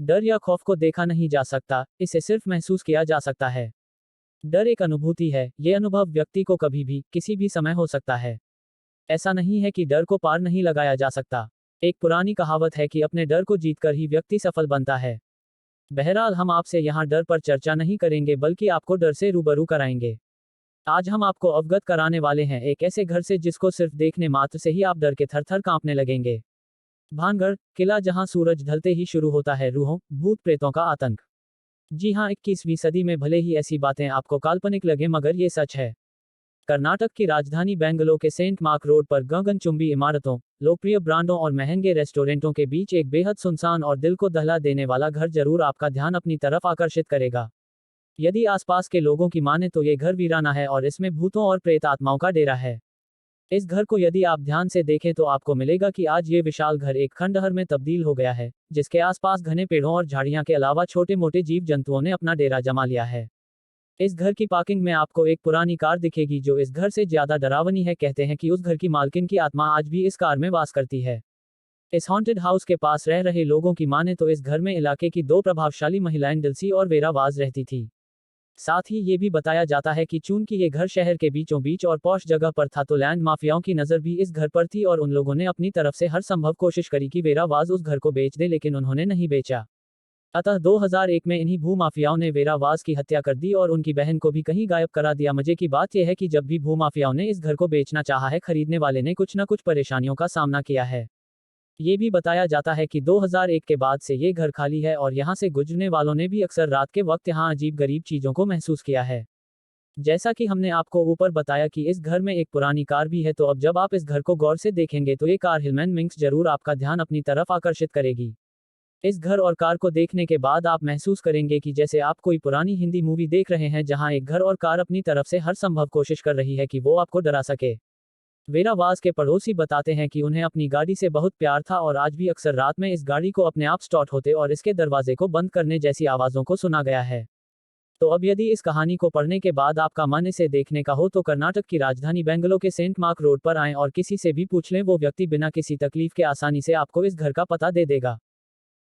डर या खौफ को देखा नहीं जा सकता, इसे सिर्फ महसूस किया जा सकता है। डर एक अनुभूति है, ये अनुभव व्यक्ति को कभी भी, किसी भी समय हो सकता है। ऐसा नहीं है कि डर को पार नहीं लगाया जा सकता। एक पुरानी कहावत है कि अपने डर को जीतकर ही व्यक्ति सफल बनता है। बहरहाल हम आपसे यहाँ डर पर चर्चा नहीं करेंगे बल्कि आपको डर से रूबरू कराएंगे। आज हम आपको अवगत कराने वाले हैं एक ऐसे घर से जिसको सिर्फ देखने मात्र से ही आप डर के थर थर कांपने लगेंगे। भानगढ़ किला, जहां सूरज ढलते ही शुरू होता है रूहों, भूत प्रेतों का आतंक। जी हां, 21वीं सदी में भले ही ऐसी बातें आपको काल्पनिक लगे मगर ये सच है। कर्नाटक की राजधानी बेंगलोर के सेंट मार्क रोड पर गगनचुंबी इमारतों, लोकप्रिय ब्रांडों और महंगे रेस्टोरेंटों के बीच एक बेहद सुनसान और दिल को दहला देने वाला घर जरूर आपका ध्यान अपनी तरफ आकर्षित करेगा। यदि आसपास के लोगों की माने तो ये घर वीराना है और इसमें भूतों और प्रेत आत्माओं का डेरा है। इस घर को यदि आप ध्यान से देखें तो आपको मिलेगा कि आज ये विशाल घर एक खंडहर में तब्दील हो गया है, जिसके आसपास घने पेड़ों और झाड़ियां के अलावा छोटे मोटे जीव जंतुओं ने अपना डेरा जमा लिया है। इस घर की पार्किंग में आपको एक पुरानी कार दिखेगी जो इस घर से ज्यादा डरावनी है। कहते हैं कि उस घर की मालकिन की आत्मा आज भी इस कार में वास करती है। इस हॉन्टेड हाउस के पास रह रहे लोगों की माने तो इस घर में इलाके की दो प्रभावशाली महिलाएं डिल्सी और वेरा वाज रहती थी। साथ ही ये भी बताया जाता है कि चूंकि ये घर शहर के बीचों बीच और पॉश जगह पर था तो लैंड माफियाओं की नजर भी इस घर पर थी और उन लोगों ने अपनी तरफ से हर संभव कोशिश करी कि वेरा वाज उस घर को बेच दे, लेकिन उन्होंने नहीं बेचा। अतः 2001 में इन्हीं भूमाफियाओं ने वेरा वाज की हत्या कर दी और उनकी बहन को भी कहीं गायब करा दिया। मजे की बात यह है कि जब भी भूमाफियाओं ने इस घर को बेचना चाहा है, खरीदने वाले ने कुछ न कुछ परेशानियों का सामना किया है। ये भी बताया जाता है कि 2001 के बाद से ये घर खाली है और यहाँ से गुजरने वालों ने भी अक्सर रात के वक्त यहाँ अजीब गरीब चीजों को महसूस किया है। जैसा कि हमने आपको ऊपर बताया कि इस घर में एक पुरानी कार भी है, तो अब जब आप इस घर को गौर से देखेंगे तो ये कार हिलमैन मिंक्स जरूर आपका ध्यान अपनी तरफ आकर्षित करेगी। इस घर और कार को देखने के बाद आप महसूस करेंगे कि जैसे आप कोई पुरानी हिंदी मूवी देख रहे हैं जहां एक घर और कार अपनी तरफ से हर संभव कोशिश कर रही है कि वो आपको डरा सके। वेरा वाज के पड़ोसी बताते हैं कि उन्हें अपनी गाड़ी से बहुत प्यार था और आज भी अक्सर रात में इस गाड़ी को अपने आप स्टार्ट होते और इसके दरवाजे को बंद करने जैसी आवाजों को सुना गया है। तो अब यदि इस कहानी को पढ़ने के बाद आपका मन इसे देखने का हो तो कर्नाटक की राजधानी बेंगलोर के सेंट मार्क रोड पर आएं और किसी से भी पूछ लें, वो व्यक्ति बिना किसी तकलीफ के आसानी से आपको इस घर का पता दे देगा।